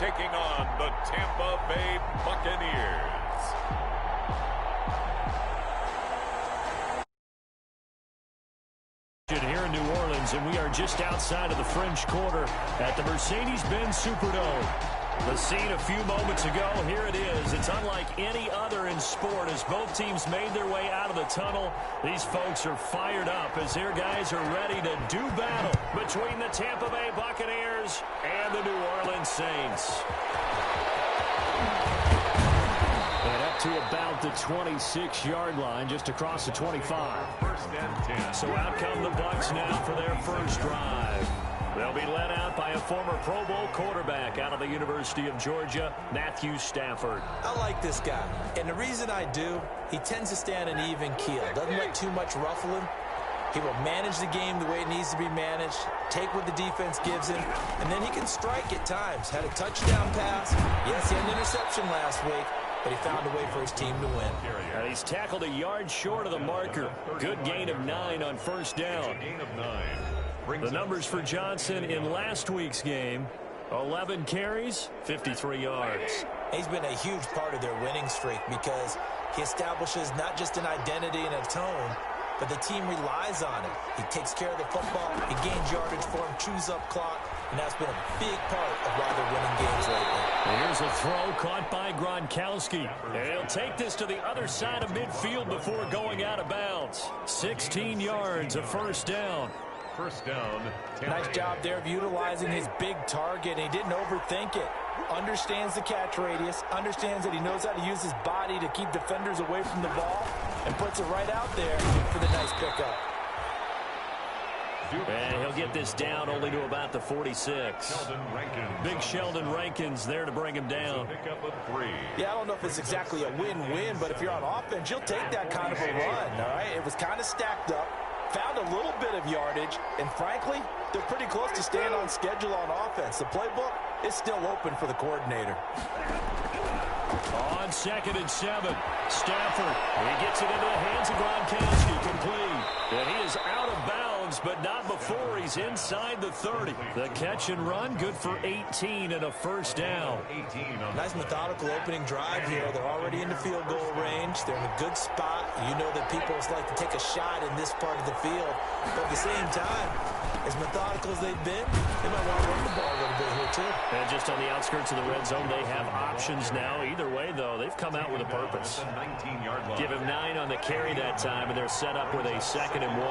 taking on the Tampa Bay Buccaneers. Here in New Orleans, and we are just outside of the French Quarter at the Mercedes-Benz Superdome. The scene a few moments ago, here it is. It's unlike any other in sport as both teams made their way out of the tunnel. These folks are fired up as their guys are ready to do battle between the Tampa Bay Buccaneers and the New Orleans Saints. And up to about the 26-yard line, just across the 25. So out come the Bucs now for their first drive. They'll be led out by a former Pro Bowl quarterback out of the University of Georgia, Matthew Stafford. I like this guy, and the reason I do, he tends to stand an even keel. Doesn't let too much ruffle him. He will manage the game the way it needs to be managed, take what the defense gives him, and then he can strike at times. Had a touchdown pass. Yes, he had an interception last week, but he found a way for his team to win. And he's tackled a yard short of the marker. Good gain of 9 on first down. The numbers for Johnson in last week's game, 11 carries, 53 yards. He's been a huge part of their winning streak because he establishes not just an identity and a tone, but the team relies on it. He takes care of the football, he gains yardage for him, chews up clock, and that's been a big part of why they're winning games lately. Here's a throw caught by Gronkowski. And he'll take this to the other side of midfield before going out of bounds. 16 yards, a first down. First down. Nice job there of utilizing his big target. He didn't overthink it. Understands the catch radius. Understands that he knows how to use his body to keep defenders away from the ball. And puts it right out there for the nice pickup. And he'll get this down only to about the 46. Big Sheldon Rankins there to bring him down. Yeah, I don't know if it's exactly a win-win, but if you're on offense, you'll take that kind of a run, all right? It was kind of stacked up. Found a little bit of yardage, and frankly, they're pretty close to staying on schedule on offense. The playbook is still open for the coordinator. On 2nd and 7, Stafford. He gets it into the hands of Gronkowski, complete. And he is out of bounds, but not before he's inside the 30. The catch and run, good for 18 and a first down. Nice methodical opening drive here. They're already in the field goal range. They're in a good spot. You know that people like to take a shot in this part of the field. But at the same time, as methodical as they've been, they might want to run the ball a little bit here, too. And just on the outskirts of the red zone, they have options now. Either way, though, they've come out with a purpose. Give him 9 on the carry that time, and they're set up with a 2nd and 1.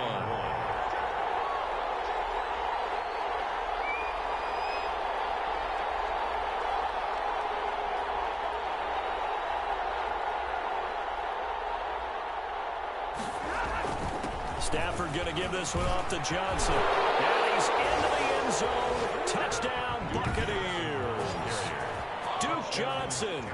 Stafford going to give this one off to Johnson. And he's into the end zone. Touchdown, Buccaneers. Duke Johnson,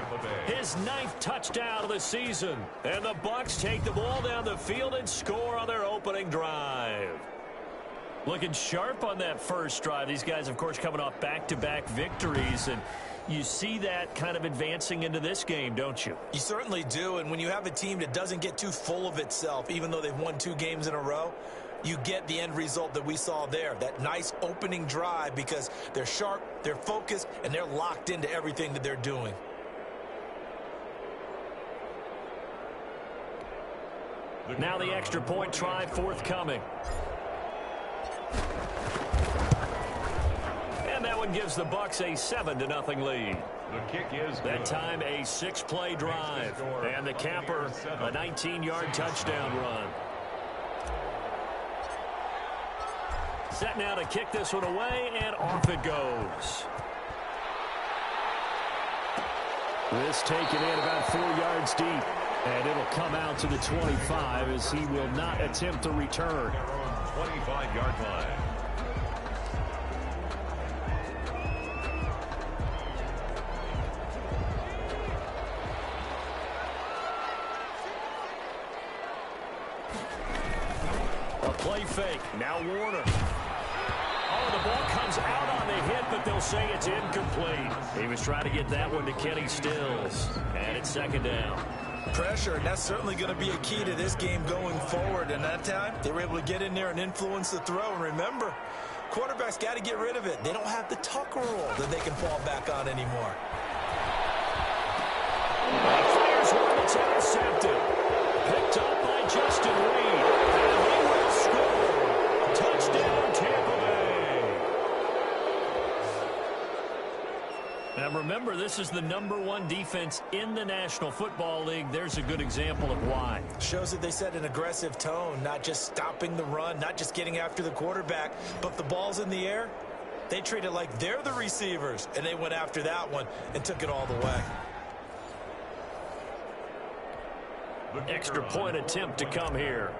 his 9th touchdown of the season. And the Bucs take the ball down the field and score on their opening drive. Looking sharp on that first drive. These guys, of course, coming off back-to-back victories, and you see that kind of advancing into this game, don't you? You certainly do, and when you have a team that doesn't get too full of itself, even though they've won 2 games in a row, you get the end result that we saw there, that nice opening drive, because they're sharp, they're focused, and they're locked into everything that they're doing. Now the extra point try forthcoming. And that one gives the Bucs a 7-0 lead. The kick is that time a 6-play drive. And the capper, a 19-yard touchdown run. Set now to kick this one away, and off it goes. This taken in about 4 yards deep. And it'll come out to the 25 as he will not attempt to return. 25-yard line. A play fake. Now Warner. Oh, the ball comes out on the hit, but they'll say it's incomplete. He was trying to get that one to Kenny Stills. And it's 2nd down. Pressure, and that's certainly going to be a key to this game going forward. And that time, they were able to get in there and influence the throw. And remember, Quarterback's got to get rid of it. They don't have the Tucker rule that they can fall back on anymore. Fires one that's intercepted. Picked up by Justin Reed. And he will score. Touchdown, Tampa Bay. Now remember, this is the #1 defense in the National Football League. There's a good example of why. Shows that they set an aggressive tone, not just stopping the run, not just getting after the quarterback, but if the ball's in the air, they treat it like they're the receivers, and they went after that one and took it all the way. Extra point attempt to come here.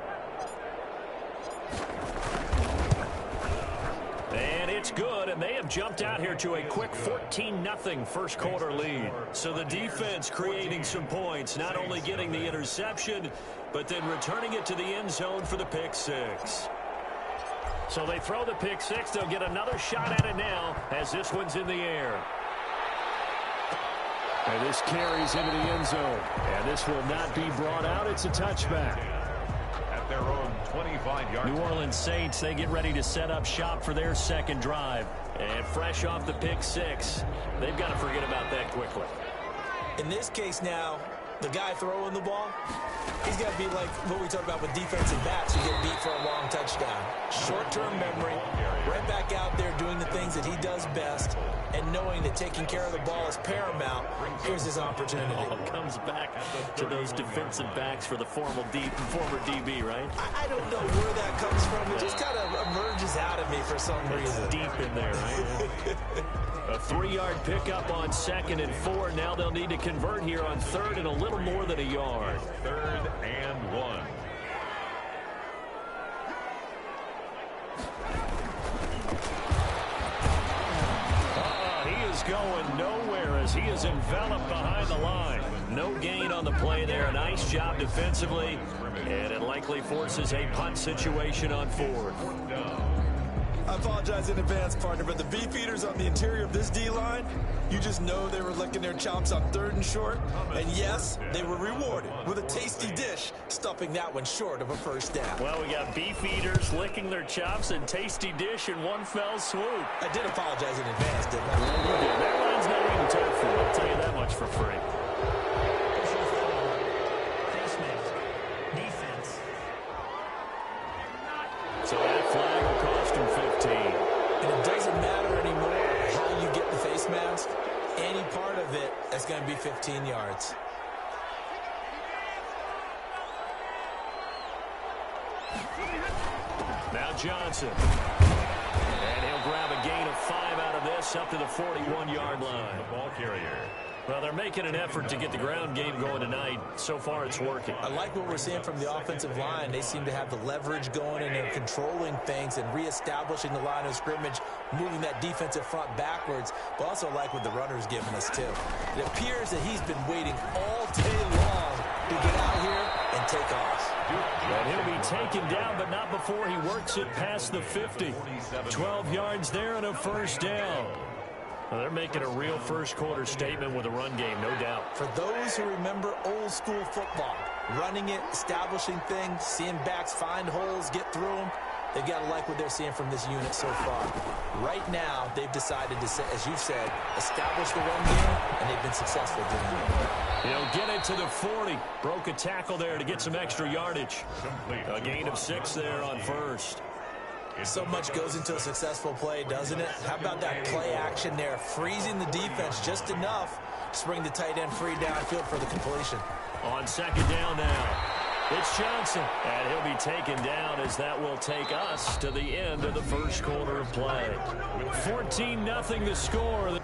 And it's good, and they have jumped out here to a quick 14-0 first quarter lead. So the defense creating some points, not only getting the interception, but then returning it to the end zone for the pick six. So they throw the pick six. They'll get another shot at it now as this one's in the air. And this carries into the end zone. And this will not be brought out. It's a touchback. At their own 25-yard. New Orleans Saints, they get ready to set up shop for their second drive. And fresh off the pick six, they've got to forget about that quickly. In this case now, the guy throwing the ball, he's got to be like what we talked about with defensive backs who get beat for a long touchdown. Short-term memory, right back out there doing the things that he does best, and knowing that taking care of the ball is paramount. Here's his opportunity. Ball comes back to those defensive backs for the former DB, right? I don't know where that comes from. It just kind of emerges out of me for some reason. It's deep in there, right? A 3-yard pickup on 2nd and 4. Now they'll need to convert here on 3rd and a little more than a yard. 3rd and 1. He is going nowhere as he is enveloped behind the line. No gain on the play there. Nice job defensively. And it likely forces a punt situation on 4th. I apologize in advance, partner, but the beefeaters on the interior of this D-line, you just know they were licking their chops on 3rd and short. And yes, they were rewarded with a tasty dish, stuffing that one short of a first down. Well, we got beefeaters licking their chops and tasty dish in one fell swoop. I did apologize in advance, didn't I? You did. That line's not even tough for you. I'll tell you that much for free. So that flag will cost him 15. And it doesn't matter anymore how you get the face mask. Any part of it is going to be 15 yards. Now Johnson. And he'll grab a gain of 5 out of this up to the 41-yard line. The ball carrier. Well, they're making an effort to get the ground game going tonight. So far, it's working. I like what we're seeing from the offensive line. They seem to have the leverage going, and they're controlling things and reestablishing the line of scrimmage, moving that defensive front backwards. But also like what the runner's giving us, too. It appears that he's been waiting all day long to get out here and take off. And he'll be taken down, but not before he works it past the 50. 12 yards there and a first down. Well, they're making a real first-quarter statement with a run game, no doubt. For those who remember old-school football, running it, establishing things, seeing backs find holes, get through them, they've got to like what they're seeing from this unit so far. Right now, they've decided to, as you said, establish the run game, and they've been successful doing it. He'll get it to the 40. Broke a tackle there to get some extra yardage. A gain of 6 there on first. So much goes into a successful play, doesn't it? How about that play action there, freezing the defense just enough to bring the tight end free downfield for the completion. On 2nd down now, it's Johnson, and he'll be taken down as that will take us to the end of the first quarter of play. 14-0 the score.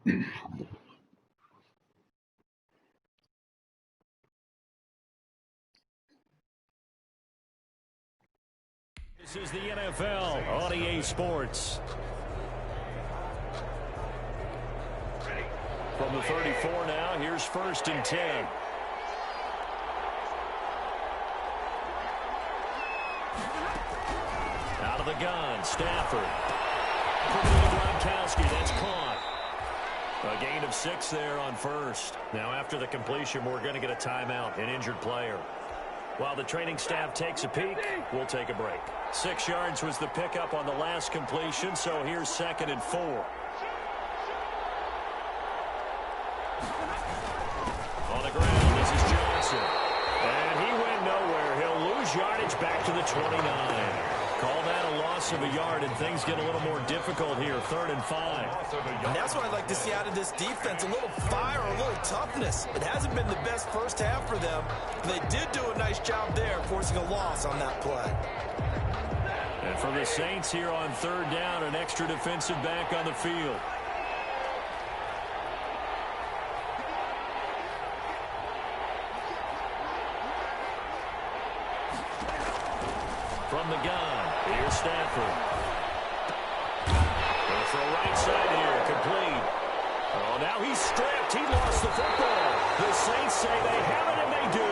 This is the NFL on EA Sports. From the 34 now, here's 1st and 10. Out of the gun, Stafford. Gronkowski, that's caught. A gain of 6 there on 1st. Now after the completion, we're going to get a timeout, an injured player. While the training staff takes a peek, we'll take a break. 6 yards was the pickup on the last completion, so here's 2nd and 4. On the ground, this is Johnson. And he went nowhere. He'll lose yardage back to the 29. Call that a loss of a yard, and things get a little more difficult here. 3rd and 5. And that's what I'd like to see out of this defense, a little fire, a little toughness. It hasn't been the best first half for them. They did do a nice job there, forcing a loss on that play. And for the Saints here on 3rd down, an extra defensive back on the field. From the gun, here's Stafford. Going for a right side here, complete. Oh, now he's stripped. He lost the football. The Saints say they have it, and they do.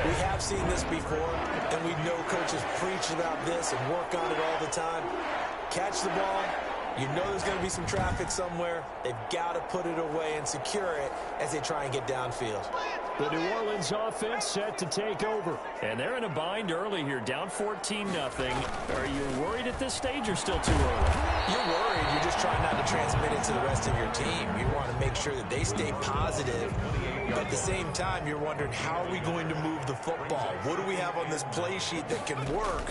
We have seen this before, and we know coaches preach about this and work on it all the time. Catch the ball. You know there's going to be some traffic somewhere. They've got to put it away and secure it as they try and get downfield. The New Orleans offense set to take over. And they're in a bind early here, down 14-0. Are you worried at this stage or still too early? You're worried. You're just trying not to transmit it to the rest of your team. You want to make sure that they stay positive. But at the same time, you're wondering, how are we going to move the football? What do we have on this play sheet that can work?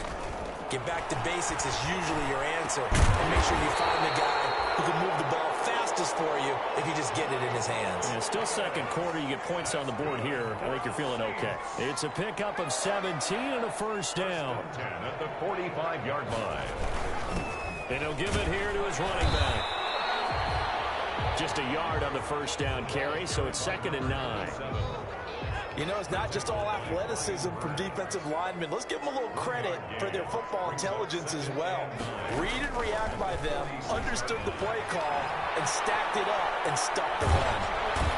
Get back to basics is usually your answer. And make sure you find the guy who can move the ball fastest for you if you just get it in his hands. And still 2nd quarter, you get points on the board here. I think you're feeling okay. It's a pickup of 17 and a 1st down. 10 at the 45-yard line. And he'll give it here to his running back. Just a yard on the 1st down carry, so it's 2nd and 9. You know, it's not just all athleticism from defensive linemen. Let's give them a little credit for their football intelligence as well. Read and react by them, understood the play call, and stacked it up and stopped the run.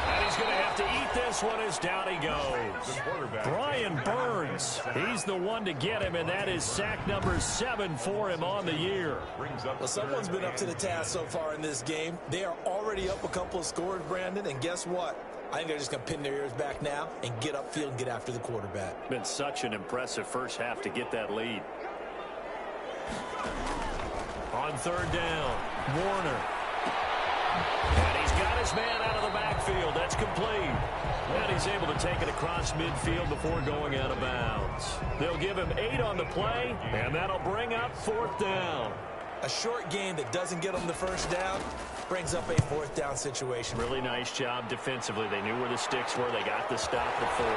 And he's going to have to eat this one as down he goes. Brian Burns, he's the one to get him, and that is sack number 7 for him on the year. Well, someone's been up to the task so far in this game. They are already up a couple of scores, Brandon, and guess what? I think they're just going to pin their ears back now and get upfield and get after the quarterback. Been such an impressive first half to get that lead. On 3rd down, Warner. And he's got his man out of the backfield. That's complete. And he's able to take it across midfield before going out of bounds. They'll give him 8 on the play, and that'll bring up 4th down. A short game that doesn't get them the 1st down brings up a 4th down situation. Really nice job defensively. They knew where the sticks were. They got the stop before.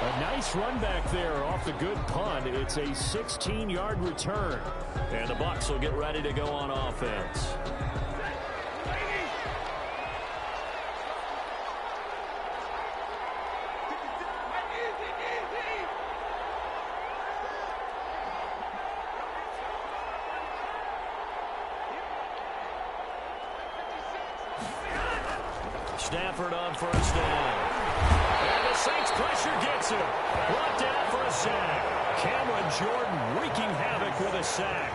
A nice run back there off the good punt. It's a 16-yard return. And the Bucs will get ready to go on offense. Stafford on 1st down. And the Saints pressure gets him. Brought down for a sack. Cameron Jordan wreaking havoc with a sack.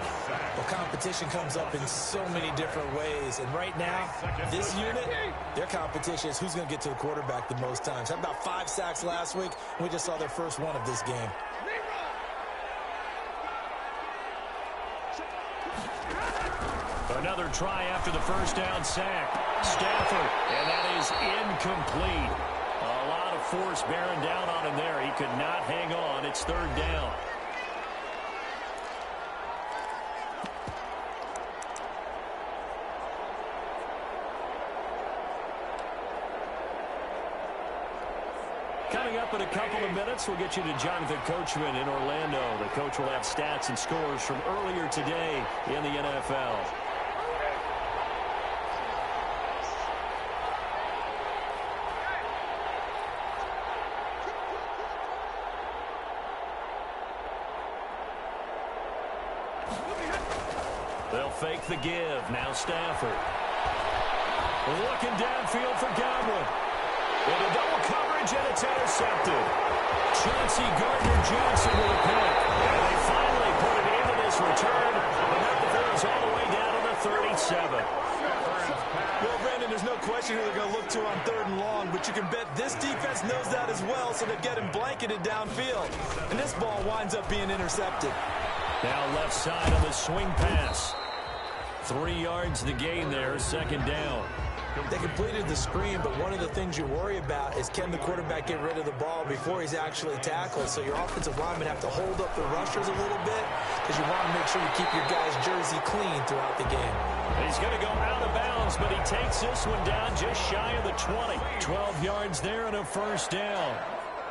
Well, competition comes up in so many different ways. And right now, this unit, their competition is who's going to get to the quarterback the most times. Had about 5 sacks last week. We just saw their first one of this game. Another try after the 1st down sack. Stafford, and that is incomplete. A lot of force bearing down on him there. He could not hang on. It's 3rd down. Coming Coming up in a couple of minutes, we'll get you to Jonathan Coachman in Orlando. The coach will have stats and scores from earlier today in the NFL. They'll fake the give. Now Stafford. Looking downfield for Godwin. Into double coverage, and it's intercepted. Chauncey Gardner-Johnson with a pick. And they finally put it into this return. But now the ball is all the way down to the 37. Well, Brandon, there's no question who they're going to look to on 3rd and long, but you can bet this defense knows that as well, so they're getting blanketed downfield. And this ball winds up being intercepted. Now left side on the swing pass. 3 yards to gain there, 2nd down. They completed the screen, but one of the things you worry about is can the quarterback get rid of the ball before he's actually tackled. So your offensive linemen have to hold up the rushers a little bit because you want to make sure you keep your guy's jersey clean throughout the game. He's going to go out of bounds, but he takes this one down just shy of the 20. 12 yards there and a 1st down.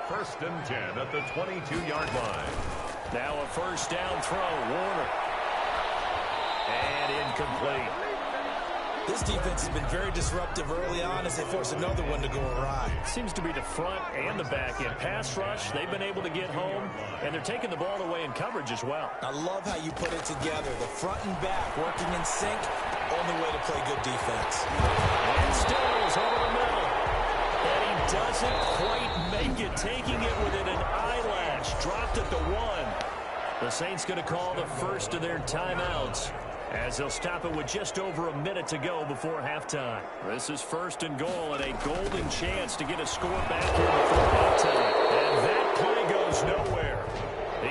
1st and 10 at the 22-yard line. Now a 1st down throw, Warner. And incomplete. This defense has been very disruptive early on as they force another one to go awry. Seems to be the front and the back end. Pass rush, they've been able to get home, and they're taking the ball away in coverage as well. I love how you put it together. The front and back working in sync, only way to play good defense. And Stills over the middle. And he doesn't quite make it, taking it within an eyelash. Dropped at the 1. The Saints going to call the first of their timeouts, as they'll stop it with just over a minute to go before halftime. This is 1st and goal and a golden chance to get a score back here before halftime. And that play goes nowhere.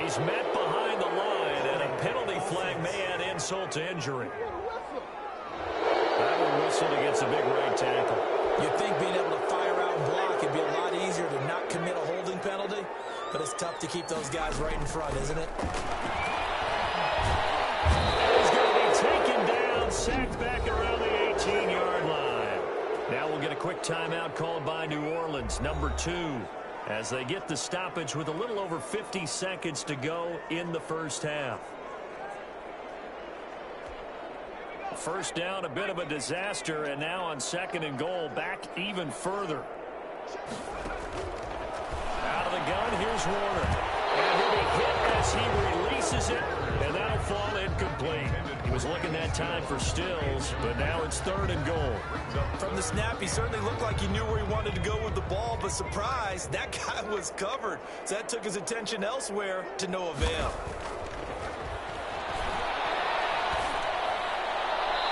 He's met behind the line, and a penalty flag may add insult to injury. That one whistled against a big right tackle. You'd think being able to fire out and block would be a lot easier to not commit a holding penalty, but it's tough to keep those guys right in front, isn't it? Taken down, sacked back around the 18-yard line. Now we'll get a quick timeout called by New Orleans, number 2, as they get the stoppage with a little over 50 seconds to go in the 1st half. 1st down, a bit of a disaster, and now on 2nd and goal, back even further. Out of the gun, here's Warner. And he'll be hit as he releases it, and that'll fall incomplete. He was looking that time for Stills, but now it's 3rd and goal. From the snap, he certainly looked like he knew where he wanted to go with the ball, but surprise, that guy was covered. So that took his attention elsewhere to no avail.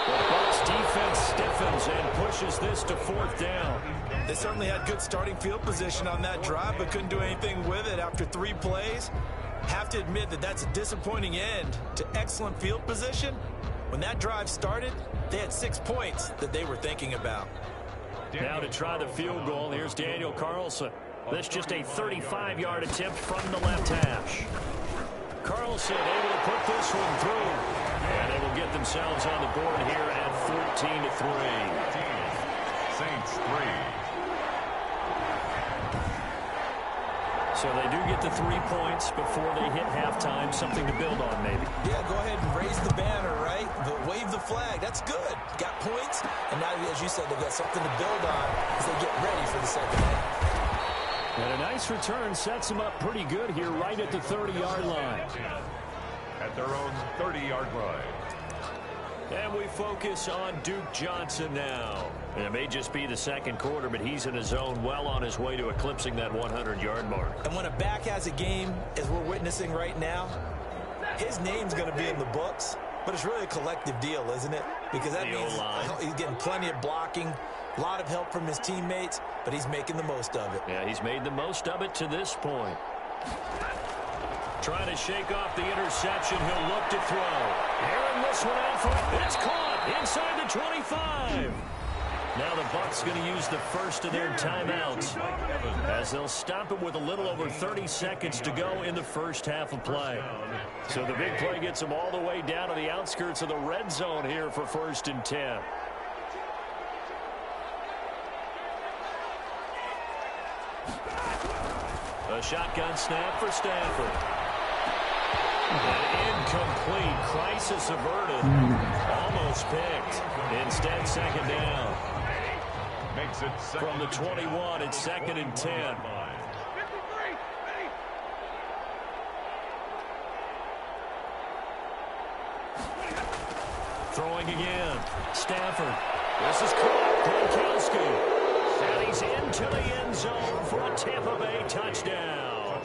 The Bucs defense stiffens and pushes this to 4th down. They certainly had good starting field position on that drive, but couldn't do anything with it after 3 plays. Have to admit that that's a disappointing end to excellent field position. When that drive started, they had 6 points that they were thinking about. Now to try the field goal, here's Daniel Carlson. This just a 35-yard attempt from the left hash. Carlson able to put this one through. And they will get themselves on the board here at 14-3. Saints 3. So they do get the 3 points before they hit halftime. Something to build on, maybe. Yeah, go ahead and raise the banner, right? Wave the flag. That's good. Got points, and now, as you said, they've got something to build on as they get ready for the 2nd half. And a nice return sets them up pretty good here right at the 30-yard line. At their own 30-yard line. And we focus on Duke Johnson now. And it may just be the 2nd quarter, but he's in his zone, well on his way to eclipsing that 100-yard mark. And when a back has a game, as we're witnessing right now, his name's going to be in the books, but it's really a collective deal, isn't it? Because that means he's getting plenty of blocking, a lot of help from his teammates, but he's making the most of it. Yeah, he's made the most of it to this point. Trying to shake off the interception. He'll look to throw. Airing this one out front. It's caught inside the 25. Now the Bucs going to use the first of their timeouts as they'll stop it with a little over 30 seconds to go in the 1st half of play. So the big play gets them all the way down to the outskirts of the red zone here for 1st and 10. A shotgun snap for Stafford. An incomplete. Crisis averted. Almost picked. Instead, second down. Makes it From the 21, it's 2nd and 10. Throwing again. Stafford. This is Gronkowski. And he's into the end zone for a Tampa Bay touchdown.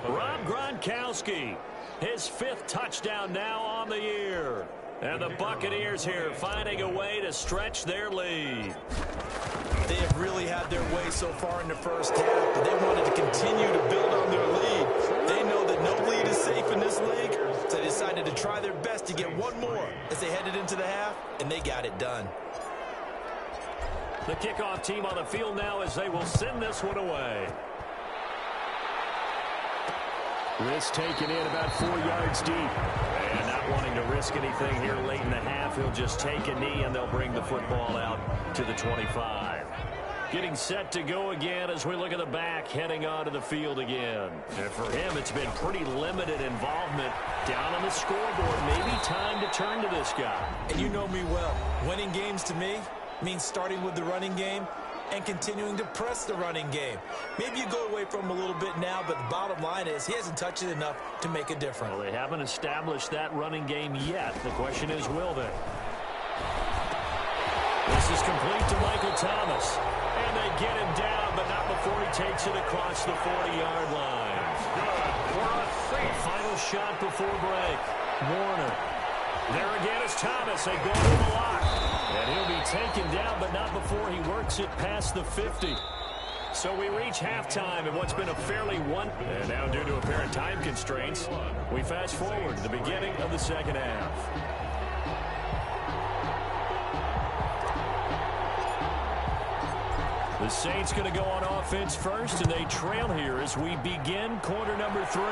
Rob Gronkowski, his 5th touchdown now on the year. And the Buccaneers here finding a way to stretch their lead. They have really had their way so far in the first half, but they wanted to continue to build on their lead. They know that no lead is safe in this league, so they decided to try their best to get one more as they headed into the half, and they got it done. The kickoff team on the field now as they will send this one away. Risk taken in about 4 yards deep. And not wanting to risk anything here late in the half, he'll just take a knee and they'll bring the football out to the 25. Getting set to go again as we look at the back, heading onto the field again. And for him, it's been pretty limited involvement down on the scoreboard. Maybe time to turn to this guy. And you know me well. Winning games to me means starting with the running game and continuing to press the running game. Maybe you go away from him a little bit now, but the bottom line is he hasn't touched it enough to make a difference. Well, they haven't established that running game yet. The question is, will they? This is complete to Michael Thomas. And they get him down, but not before he takes it across the 40-yard line. Good. Final shot before break. Warner. There again is Thomas. They go to him a lot. And he'll be taken down, but not before he works it past the 50. So we reach halftime in what's been a fairly And now due to apparent time constraints, we fast forward to the beginning of the second half. The Saints going to go on offense first, and they trail here as we begin quarter number 3.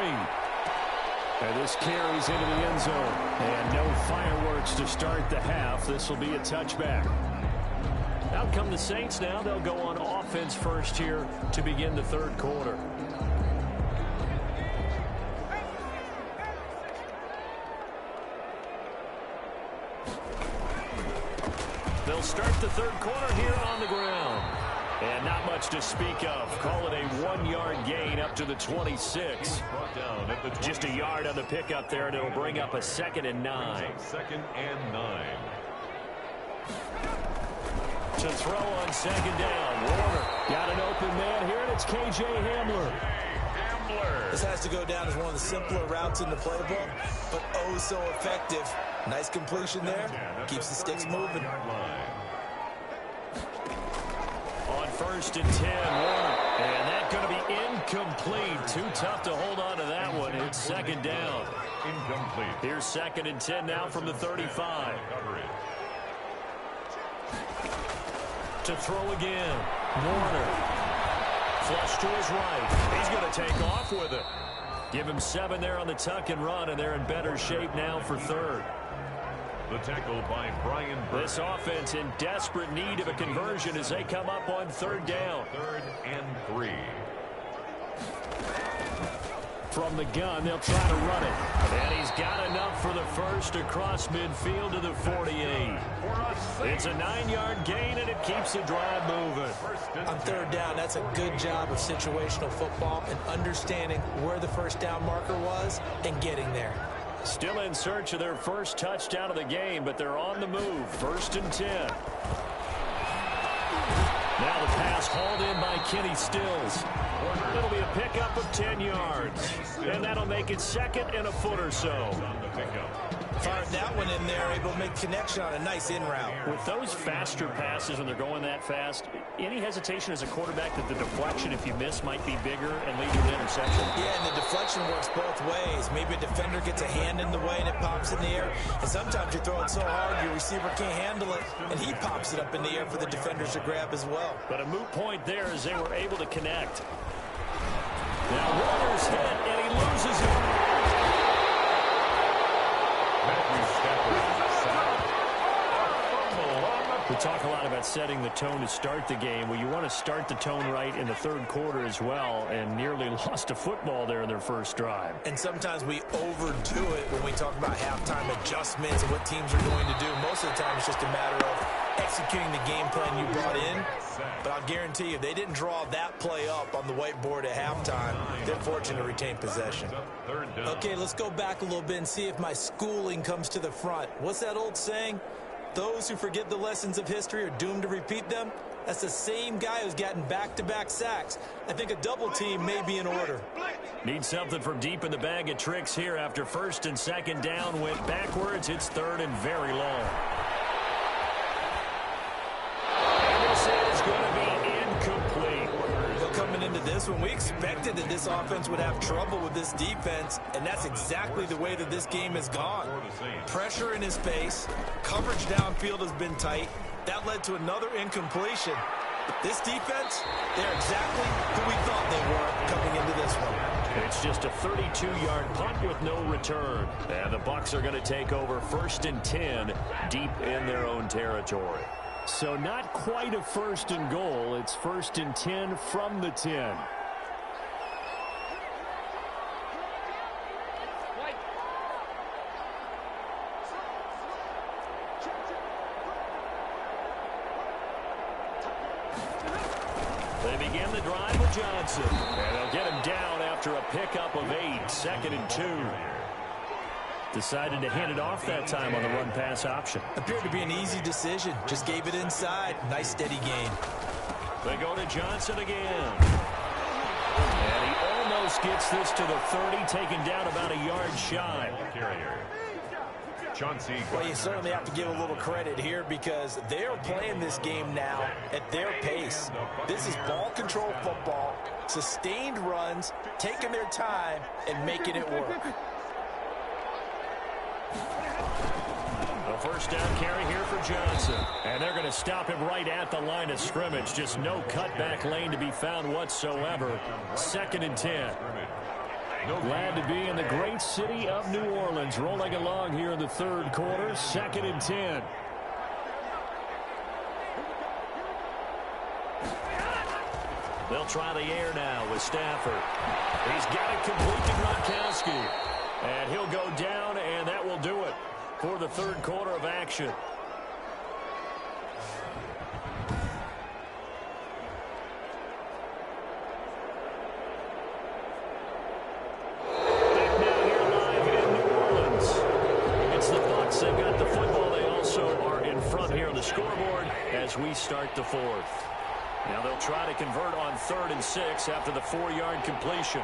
And this carries into the end zone. And no fireworks to start the half. This will be a touchback. Out come the Saints now. They'll go on offense first here to begin the third quarter. They'll start the third quarter here on the ground. And not much to speak of. Call it a 1-yard gain up to the 26. Just a yard on the pickup there, and it'll bring up a 2nd and 9. 2nd and 9. To throw on 2nd down. Warner got an open man here, and it's K.J. Hamler. This has to go down as one of the simpler routes in the playbook, but oh so effective. Nice completion there. Keeps the sticks moving. On 1st and 10, Warner. And that's going to be incomplete. Too tough to hold on to that one. It's 2nd down. Incomplete. Here's 2nd and 10 now from the 35. To throw again. Warner. Flush to his right. He's going to take off with it. Give him 7 there on the tuck and run, and they're in better shape now for 3rd. The tackle by Brian Burke. This offense in desperate need of a conversion as they come up on 3rd down. 3rd and 3. From the gun, they'll try to run it. And he's got enough for the first across midfield to the 48. It's a 9-yard gain, and it keeps the drive moving. On 3rd down, that's a good job of situational football and understanding where the first down marker was and getting there. Still in search of their first touchdown of the game, but they're on the move. 1st and 10. Now the pass hauled in by Kenny Stills. It'll be a pickup of 10 yards. And that'll make it 2nd and a foot or so. Fired that one in there, able to make connection on a nice in route. With those faster passes when they're going that fast, any hesitation as a quarterback that the deflection, if you miss, might be bigger and lead to an interception? Yeah, and the deflection works both ways. Maybe a defender gets a hand in the way and it pops in the air. And sometimes you throw it so hard your receiver can't handle it, and he pops it up in the air for the defenders to grab as well. But a moot point there as they were able to connect. Now Warner's hit, and he loses it. We talk a lot about setting the tone to start the game. Well, you want to start the tone right in the third quarter as well, and nearly lost a football there in their first drive. And sometimes we overdo it when we talk about halftime adjustments and what teams are going to do. Most of the time it's just a matter of executing the game plan you brought in. But I'll guarantee you, if they didn't draw that play up on the whiteboard at halftime, they're fortunate to retain possession. Okay, let's go back a little bit and see if my schooling comes to the front. What's that old saying? Those who forget the lessons of history are doomed to repeat them. That's the same guy who's gotten back-to-back sacks. I think a double team may be in order. Need something from deep in the bag of tricks here after first and second down went backwards. It's third and very long. And this is going to be incomplete. Well, coming into this one, we expected that this offense would have trouble with this defense, and that's exactly the way that this game has gone. Pressure in his face, coverage downfield has been tight. That led to another incompletion. This defense, they're exactly who we thought they were coming into this one. It's just a 32-yard punt with no return. And the Bucs are going to take over first and 10 deep in their own territory. So not quite a first and goal. It's first and 10 from the 10. They begin the drive with Johnson. And they'll get him down after a pickup of 8, second and 2. Decided to hand it off that time on the run-pass option. Appeared to be an easy decision. Just gave it inside. Nice, steady gain. They go to Johnson again. And he almost gets this to the 30, taken down about a yard shy. Well, you certainly have to give a little credit here because they're playing this game now at their pace. This is ball control football, sustained runs, taking their time, and making it work. The first down carry here for Johnson. And they're going to stop him right at the line of scrimmage. Just no cutback lane to be found whatsoever. Second and 10. Glad to be in the great city of New Orleans. Rolling along here in the third quarter. Second and 10. They'll try the air now with Stafford. He's got it complete to Gronkowski. And he'll go down, and that will do it for the third quarter of action. Back now here live in New Orleans. It's the Bucs. They've got the football. They also are in front here on the scoreboard as we start the fourth. Now they'll try to convert on 3rd and 6 after the 4-yard completion.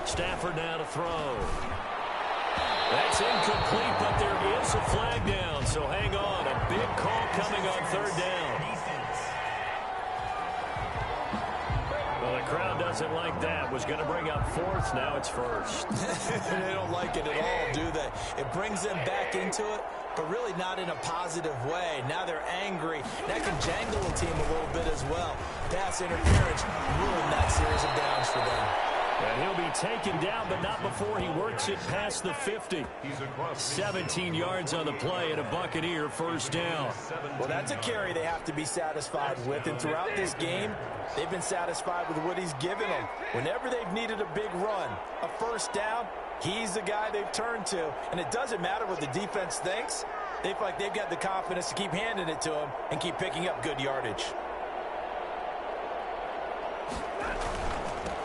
Stafford now to throw. That's incomplete, but there is a flag down, so hang on. A big call coming on 3rd down. Well, the crowd doesn't like that. Was going to bring up 4th, now it's 1st. They don't like it at all, do they? It brings them back into it, but really not in a positive way. Now they're angry. That can jangle the team a little bit as well. Pass interference ruined that series of downs for them. And he'll be taken down, but not before he works it past the 50. 17 yards on the play and a Buccaneer first down. Well, that's a carry they have to be satisfied with. And throughout this game, they've been satisfied with what he's given them. Whenever they've needed a big run, a first down, he's the guy they've turned to. And it doesn't matter what the defense thinks. They feel like they've got the confidence to keep handing it to him and keep picking up good yardage.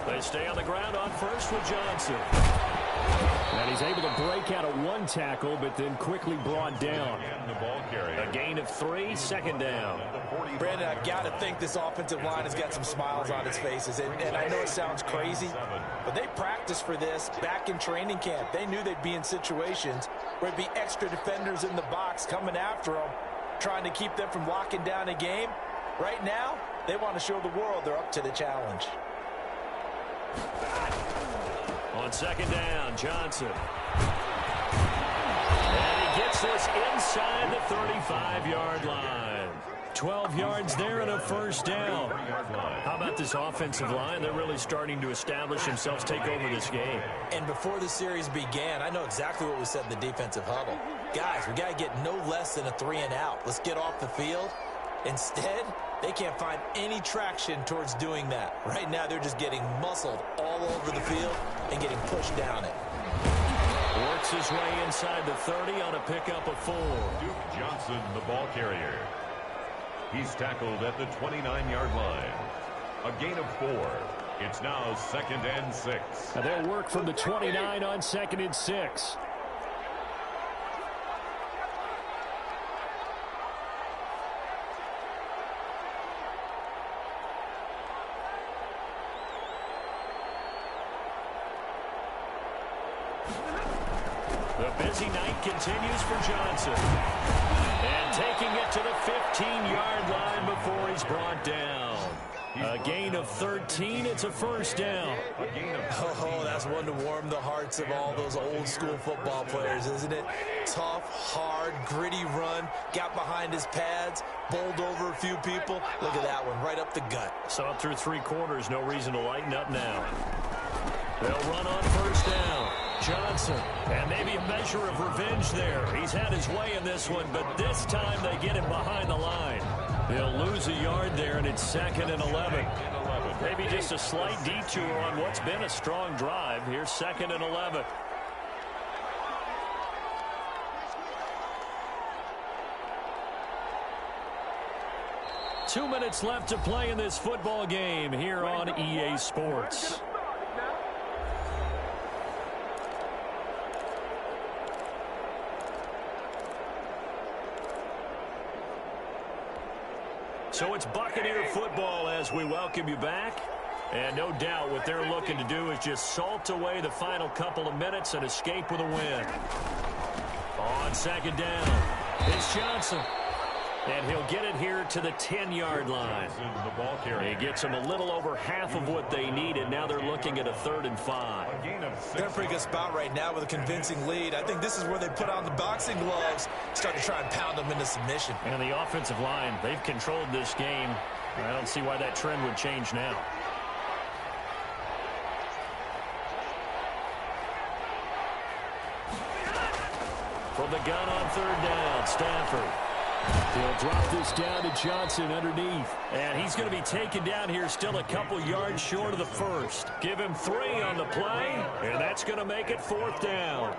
They stay on the ground on first with Johnson. And he's able to break out of 1 tackle, but then quickly brought down. A gain of 3, second down. Brandon, I've got to think this offensive line has got some smiles on its faces. And I know it sounds crazy, but they practiced for this back in training camp. They knew they'd be in situations where it'd be extra defenders in the box coming after them, trying to keep them from locking down a game. Right now, they want to show the world they're up to the challenge. On second down, Johnson. And he gets this inside the 35-yard line. 12 yards there and a first down. How about this offensive line? They're really starting to establish themselves, take over this game. And before the series began, I know exactly what we said in the defensive huddle. Guys, we got to get no less than a 3-and-out. Let's get off the field. Instead, they can't find any traction towards doing that. Right now, they're just getting muscled all over the field and getting pushed down it. Works his way inside the 30 on a pickup of 4. Duke Johnson, the ball carrier. He's tackled at the 29-yard line. A gain of 4. It's now 2nd and 6. Now they'll work from the 29 on 2nd and 6. The busy night continues for Johnson. And taking it to the 15-yard line before he's brought down. A gain of 13. It's a first down. Oh, that's one to warm the hearts of all those old-school football players, isn't it? Tough, hard, gritty run. Got behind his pads, bowled over a few people. Look at that one, right up the gut. Saw it through 3 quarters. No reason to lighten up now. They'll run on first down. Johnson, and maybe a measure of revenge there. He's had his way in this one, but this time they get him behind the line. They'll lose a yard there, and it's 2nd and 11. Maybe just a slight detour on what's been a strong drive. Here's 2nd and 11. Two minutes left to play in this football game here on EA Sports. So it's Buccaneer football as we welcome you back. And no doubt what they're looking to do is just salt away the final couple of minutes and escape with a win. On 2nd down, it's Johnson. And he'll get it here to the 10-yard line. He gets them a little over half of what they needed. Now they're looking at a 3rd and 5. They're in a pretty good spot right now with a convincing lead. I think this is where they put on the boxing gloves, start to try and pound them into submission. And the offensive line, they've controlled this game. I don't see why that trend would change now. From the gun on 3rd down, Stafford. He'll drop this down to Johnson underneath. And he's going to be taken down here still a couple yards short of the 1st. Give him 3 on the play, and that's going to make it 4th down.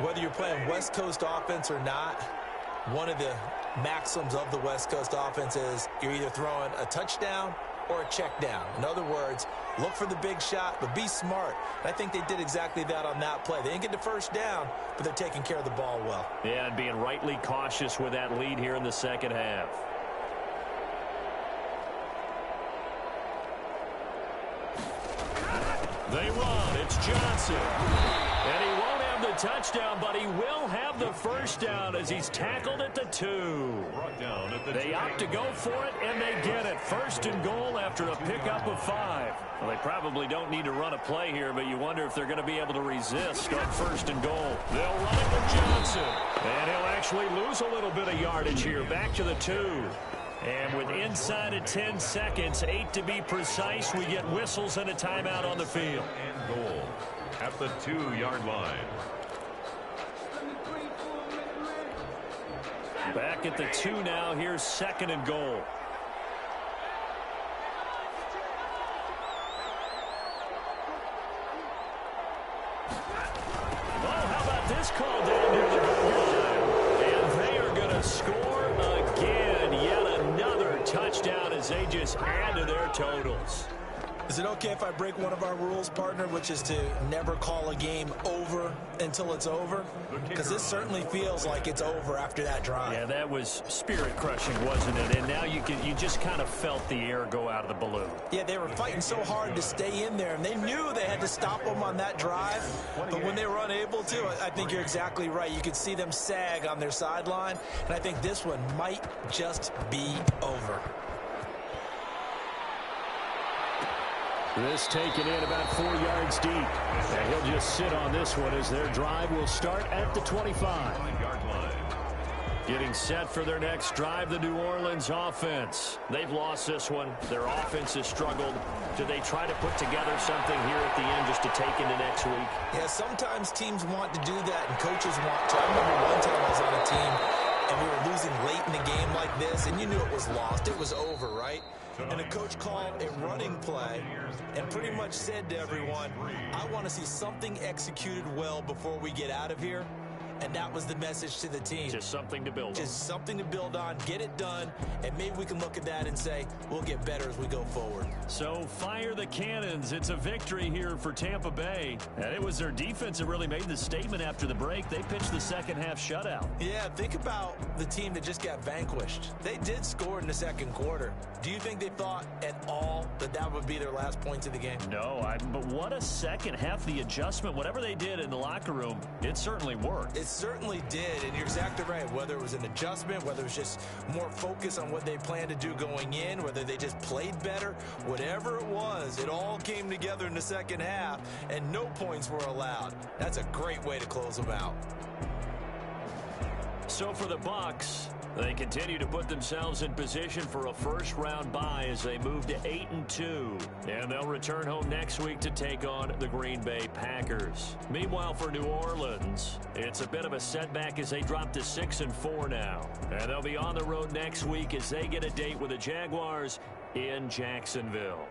Whether you're playing West Coast offense or not, one of the maxims of the West Coast offense is you're either throwing a touchdown or a check down. In other words, look for the big shot, but be smart. And I think they did exactly that on that play. They didn't get the first down, but they're taking care of the ball well. Yeah, and being rightly cautious with that lead here in the 2nd half. They run. It's Johnson. And he won't have the touchdown, but he will have the first down as he's tackled at the 2. They opt to go for it, and they get it. 1st and goal after a pickup of 5. Well, they probably don't need to run a play here, but you wonder if they're going to be able to resist on 1st and goal. They'll run it with Johnson. And he'll actually lose a little bit of yardage here. Back to the 2. And with inside of 10 seconds, 8 to be precise, we get whistles and a timeout on the field. And goal at the 2-yard line. Back at the 2 now. Here's 2nd and goal. Oh, how about this call down near the goal line? And they are going to score again. Yet another touchdown as they just add to their totals. Is it okay if I break one of our rules, partner, which is to never call a game over until it's over? Because this certainly feels like it's over after that drive. Yeah, that was spirit-crushing, wasn't it? And now you just kind of felt the air go out of the balloon. Yeah, they were fighting so hard to stay in there, and they knew they had to stop them on that drive. But when they were unable to, I think you're exactly right. You could see them sag on their sideline, and I think this one might just be over. This taken in about 4 yards deep. And he'll just sit on this one as their drive will start at the 25. Getting set for their next drive, the New Orleans offense. They've lost this one. Their offense has struggled. Do they try to put together something here at the end just to take into next week? Yeah, sometimes teams want to do that, and coaches want to. I remember one time I was on a team, and we were losing late in the game like this, and you knew it was lost. It was over, right? And the coach called a running play and pretty much said to everyone, I want to see something executed well before we get out of here. And that was the message to the team. Just something to build on. Just something to build on, get it done, and maybe we can look at that and say, we'll get better as we go forward. So fire the cannons. It's a victory here for Tampa Bay. And it was their defense that really made the statement after the break. They pitched the second half shutout. Yeah, think about the team that just got vanquished. They did score in the second quarter. Do you think they thought at all that that would be their last points of the game? No, but what a second half. The adjustment, whatever they did in the locker room, it certainly worked. It certainly did, and you're exactly right. Whether it was an adjustment, whether it was just more focus on what they planned to do going in, whether they just played better, whatever it was, it all came together in the second half, and no points were allowed. That's a great way to close them out. So for the Bucs, they continue to put themselves in position for a first-round bye as they move to 8-2. And they'll return home next week to take on the Green Bay Packers. Meanwhile, for New Orleans, it's a bit of a setback as they drop to 6-4 now. And they'll be on the road next week as they get a date with the Jaguars in Jacksonville.